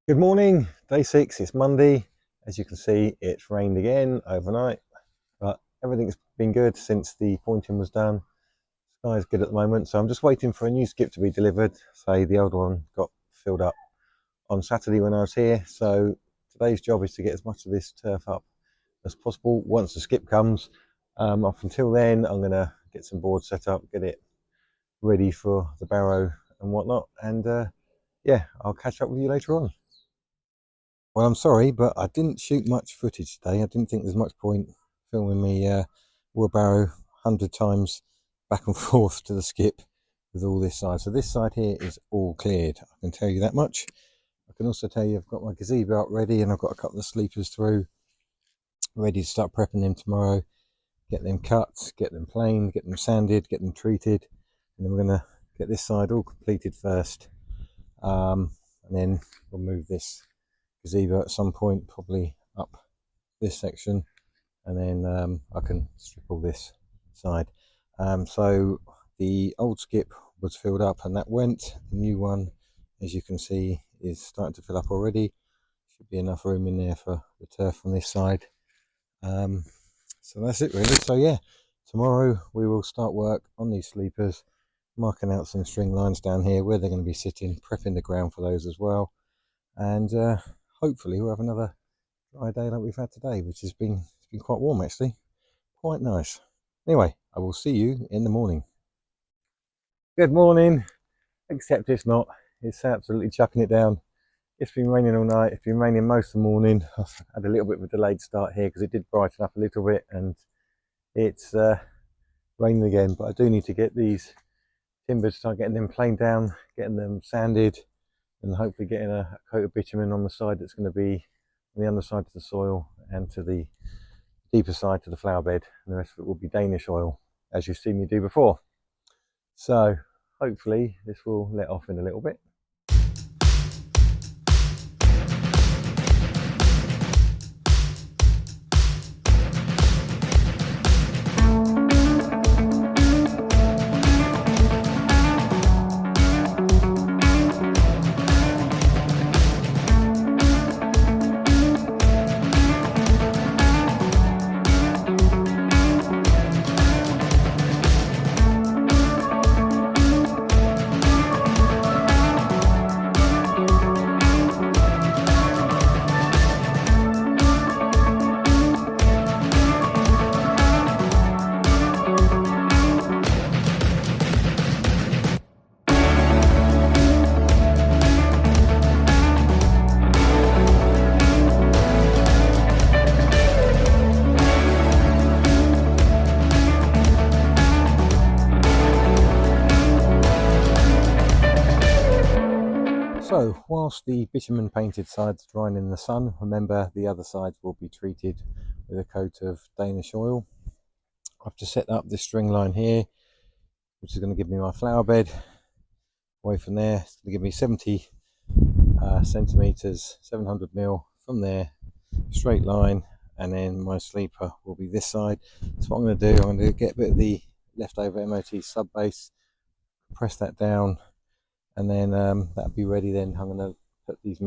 Good morning, day 6, it's Monday. As you can see, it's rained again overnight, but everything's been good since the pointing was done. Sky's good at the moment, so I'm just waiting for a new skip to be delivered. Say the old one got filled up on Saturday when I was here, so today's job is to get as much of this turf up as possible once the skip comes. Up until then, I'm going to get some boards set up, get it ready for the barrow and whatnot, and yeah, I'll catch up with you later on. Well, I'm sorry, but I didn't shoot much footage today. I didn't think there's much point filming me wheelbarrow 100 times back and forth to the skip with all this side. So this side here is all cleared. I can tell you that much. I can also tell you I've got my gazebo up ready, and I've got a couple of sleepers through, ready to start prepping them tomorrow. Get them cut, get them planed, get them sanded, get them treated, and then we're going to get this side all completed first, and then we'll move this gazebo at some point, probably up this section, and then I can strip all this side. So the old skip was filled up and that went. The new one, as you can see, is starting to fill up already. Should be enough room in there for the turf on this side. So that's it really. So yeah, tomorrow we will start work on these sleepers, marking out some string lines down here where they're going to be sitting, prepping the ground for those as well, and hopefully we'll have another dry day like we've had today, which has been quite warm actually, quite nice. Anyway, I will see you in the morning. Good morning, except it's not. It's absolutely chucking it down. It's been raining all night. It's been raining most of the morning. I've had a little bit of a delayed start here because it did brighten up a little bit, and it's raining again. But I do need to get these timbers, start getting them planed down, getting them sanded, and hopefully getting a coat of bitumen on the side that's going to be on the underside to the soil and to the deeper side to the flower bed, and the rest of it will be Danish oil, as you've seen me do before. So hopefully this will let off in a little bit. So whilst the bitumen painted side's drying in the sun, remember the other sides will be treated with a coat of Danish oil. I've just set up this string line here, which is going to give me my flower bed. Away from there, it's going to give me 70 centimeters, 700 mil from there, straight line, and then my sleeper will be this side. So what I'm going to do, I'm going to get a bit of the leftover MOT sub base, press that down, and then that'll be ready. Then I'm going to put these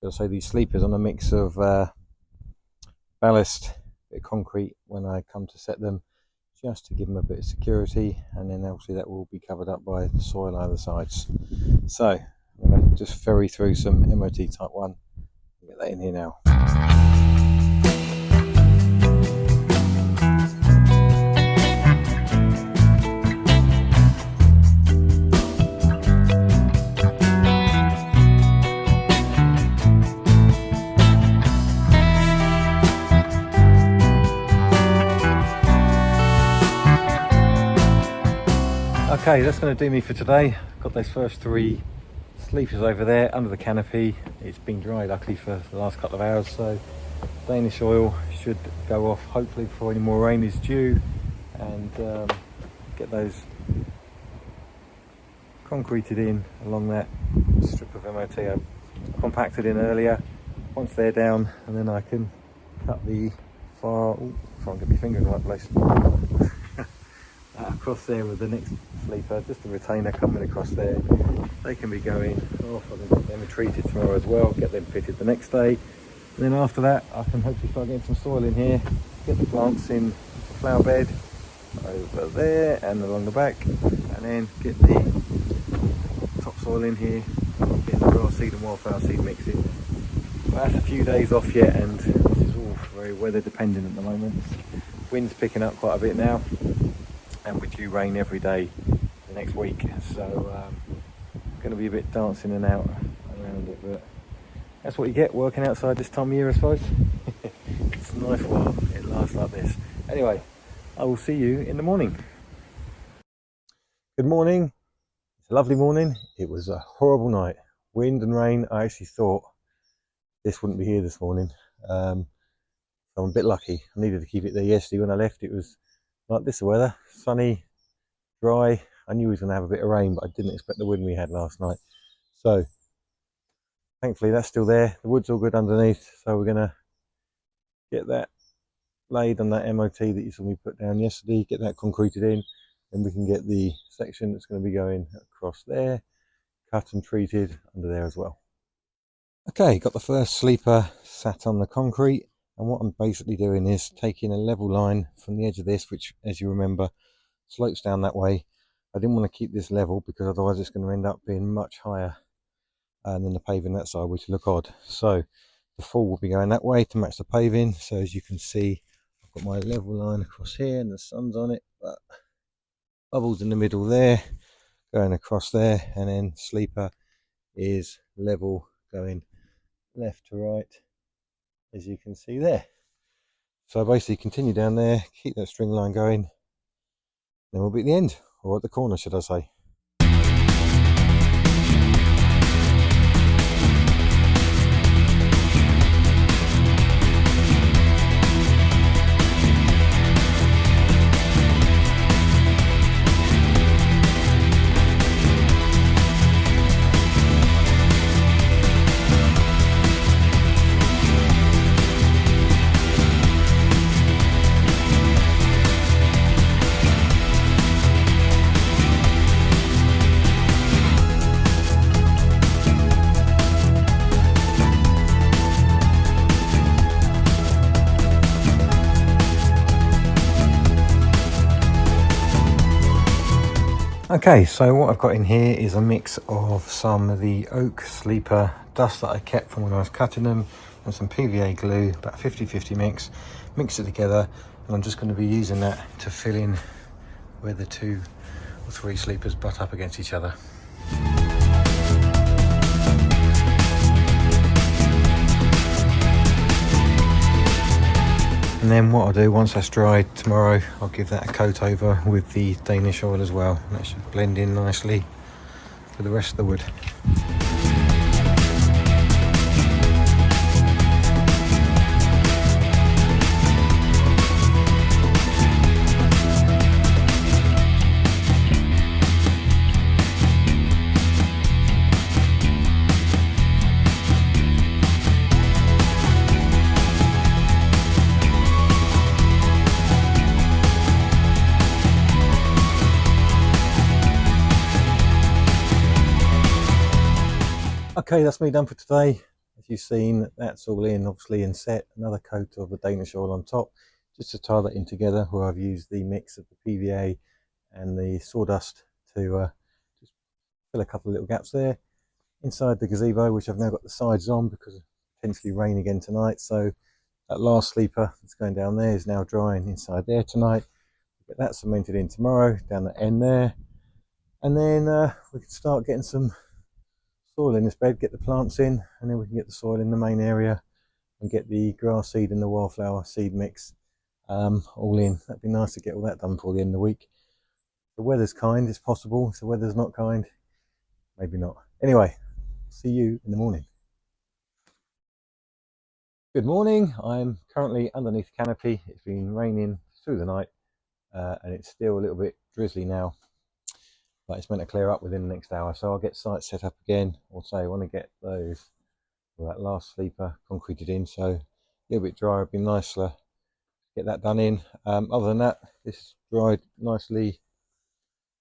these sleepers on a mix of ballast, bit of concrete when I come to set them, just to give them a bit of security, and then obviously that will be covered up by the soil either sides. So I'm going to just ferry through some MOT type 1 and get that in here now. Okay, that's going to do me for today. Got those first 3 sleepers over there under the canopy. It's been dry luckily for the last couple of hours, so Danish oil should go off hopefully before any more rain is due, and get those concreted in along that strip of MOT I compacted in earlier. Once they're down, and then I can cut the far, if I can get my finger in the right place, across there with the next sleeper, just a retainer coming across there. They can be going off. I can get them treated tomorrow as well, get them fitted the next day. And then after that, I can hopefully start getting some soil in here, get the plants in the flower bed over there and along the back, and then get the topsoil in here, get the grass seed and wildflower seed mixed in. But that's a few days off yet, and this is all very weather dependent at the moment. Wind's picking up quite a bit now, and we're due rain every day the next week, so going to be a bit dancing and out around it, but that's what you get working outside this time of year, I suppose. It's nice while it lasts like this. Anyway, I will see you in the morning. Good morning. It's a lovely morning. It was a horrible night. Wind and rain. I actually thought this wouldn't be here this morning. So I'm a bit lucky. I needed to keep it there yesterday. When I left, it was like this weather, sunny, dry. I knew we was going to have a bit of rain, but I didn't expect the wind we had last night. So thankfully that's still there. The wood's all good underneath, so we're going to get that laid on that MOT that you saw me put down yesterday, get that concreted in, and we can get the section that's going to be going across there cut and treated under there as well. Okay, got the first sleeper sat on the concrete, and what I'm basically doing is taking a level line from the edge of this, which, as you remember, slopes down that way. I didn't want to keep this level because otherwise it's going to end up being much higher than the paving that side, which will look odd. So the fall will be going that way to match the paving. So as you can see, I've got my level line across here and the sun's on it, but bubbles in the middle there, going across there, and then sleeper is level going left to right, as you can see there. So I basically continue down there, keep that string line going, then we'll be at the end, or at the corner should I say. Okay, so what I've got in here is a mix of some of the oak sleeper dust that I kept from when I was cutting them and some PVA glue, about 50-50 mix it together, and I'm just going to be using that to fill in where the 2 or 3 sleepers butt up against each other. And then what I'll do, once that's dried tomorrow, I'll give that a coat over with the Danish oil as well. And that should blend in nicely with the rest of the wood. Okay, that's me done for today. As you've seen, that's all in, obviously, and set. Another coat of the Danish oil on top, just to tie that in together, where I've used the mix of the PVA and the sawdust to just fill a couple of little gaps there. Inside the gazebo, which I've now got the sides on because of potentially rain again tonight. So that last sleeper that's going down there is now drying inside there tonight. We'll get that cemented in tomorrow, down the end there. And then we can start getting some soil in this bed, get the plants in, and then we can get the soil in the main area and get the grass seed and the wildflower seed mix all in. That'd be nice to get all that done before the end of the week. The weather's kind, it's possible. If the weather's not kind, maybe not. Anyway, see you in the morning. Good morning. I'm currently underneath the canopy. It's been raining through the night and it's still a little bit drizzly now, but it's meant to clear up within the next hour. So I'll get sites set up again. Also, I want to get those, that last sleeper concreted in, so a little bit dry. It'd be nice to get that done in. Other than that, this dried nicely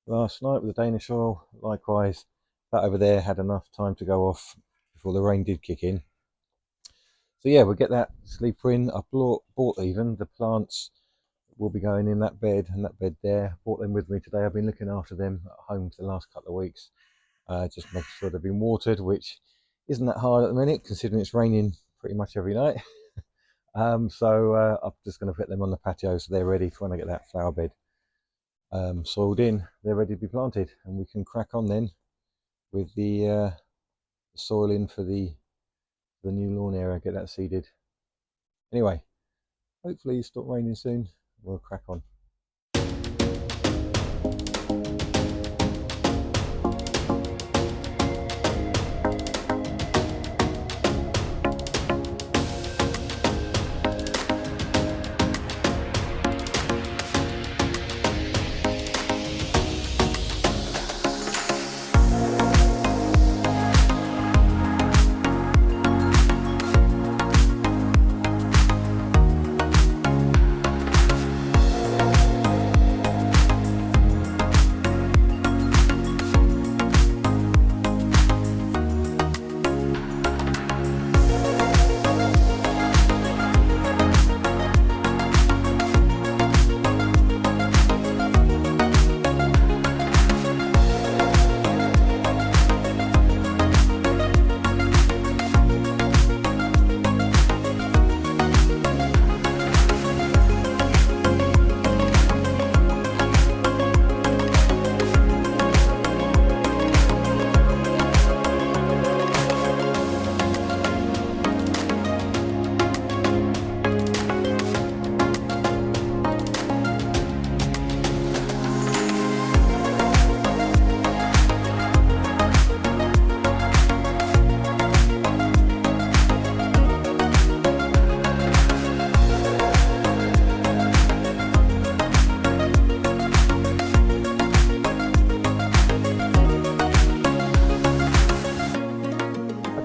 last night with the Danish oil. Likewise, that over there had enough time to go off before the rain did kick in. So yeah, we'll get that sleeper in. I bought even the plants will be going in that bed and that bed there. Brought them with me today. I've been looking after them at home for the last couple of weeks, just making sure they've been watered, which isn't that hard at the minute considering it's raining pretty much every night. So I'm just going to put them on the patio so they're ready for when I get that flower bed soiled in. They're ready to be planted, and we can crack on then with the soil in for the new lawn area. Get that seeded. Anyway, hopefully it stop raining soon. We'll crack on.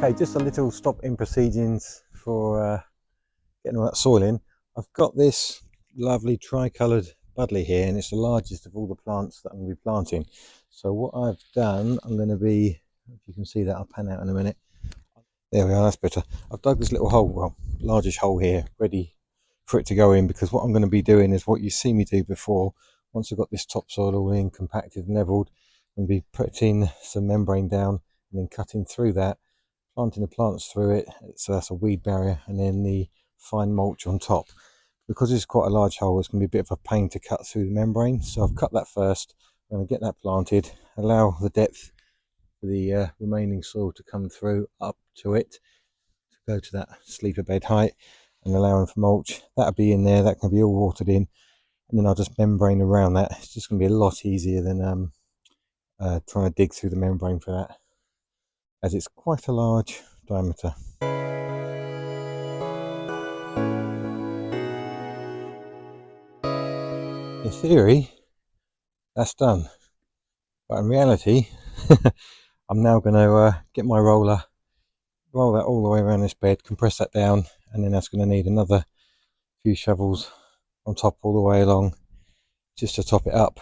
Okay, just a little stop in proceedings for getting all that soil in. I've got this lovely tricoloured buddleia here, and it's the largest of all the plants that I'm going to be planting. So what I've done, I'm going to be, if you can see that, I'll pan out in a minute. There we are, that's better. I've dug this little hole, well, largest hole here, ready for it to go in, because what I'm going to be doing is what you see me do before. Once I've got this topsoil all in, compacted and levelled, I'm going to be putting some membrane down and then cutting through that, planting the plants through it, so that's a weed barrier, and then the fine mulch on top. Because it's quite a large hole, it's going to be a bit of a pain to cut through the membrane, so I've cut that first. I'm going to get that planted, allow the depth for the remaining soil to come through up to it, to go to that sleeper bed height, and allowing for mulch. That'll be in there, that can be all watered in, and then I'll just membrane around that. It's just going to be a lot easier than trying to dig through the membrane for that, as it's quite a large diameter. In theory, that's done, but in reality, I'm now going to get my roller, roll that all the way around this bed, compress that down, and then that's going to need another few shovels on top all the way along, just to top it up.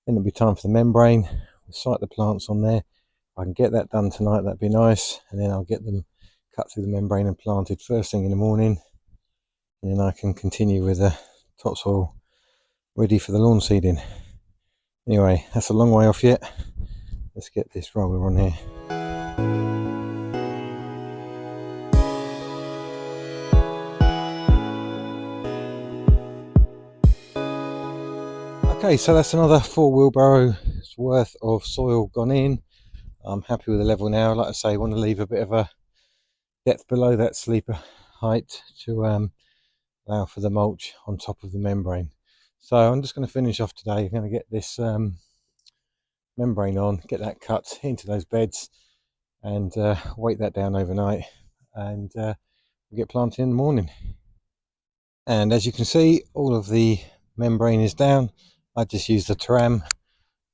Then it'll be time for the membrane. We'll site the plants on there. If I can get that done tonight, that'd be nice, and then I'll get them cut through the membrane and planted first thing in the morning, and then I can continue with the topsoil ready for the lawn seeding. Anyway, that's a long way off yet. Let's get this roller on here. Okay, so that's another 4 wheelbarrows worth of soil gone in. I'm happy with the level now. Like I say, I want to leave a bit of a depth below that sleeper height to allow for the mulch on top of the membrane. So I'm just going to finish off today. I'm going to get this membrane on, get that cut into those beds, and weight that down overnight, and we'll get planted in the morning. And as you can see, all of the membrane is down. I just used the tram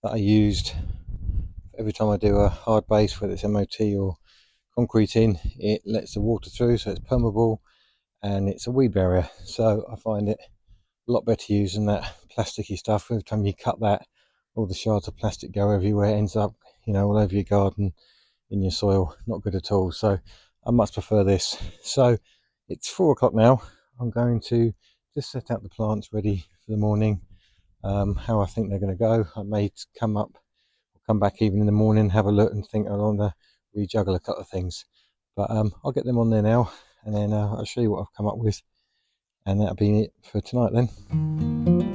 that I used every time I do a hard base, whether it's MOT or concrete in. It lets the water through, so it's permeable, and it's a weed barrier, so I find it a lot better using that plasticky stuff. Every time you cut that all the shards of plastic go everywhere, ends up, you know, all over your garden, in your soil. Not good at all. So I much prefer this. So it's 4 o'clock now. I'm going to just set out the plants ready for the morning. How I think they're going to go. I may come back even in the morning, have a look and think I want to rejuggle a couple of things. But I'll get them on there now, and then I'll show you what I've come up with, and that'll be it for tonight then.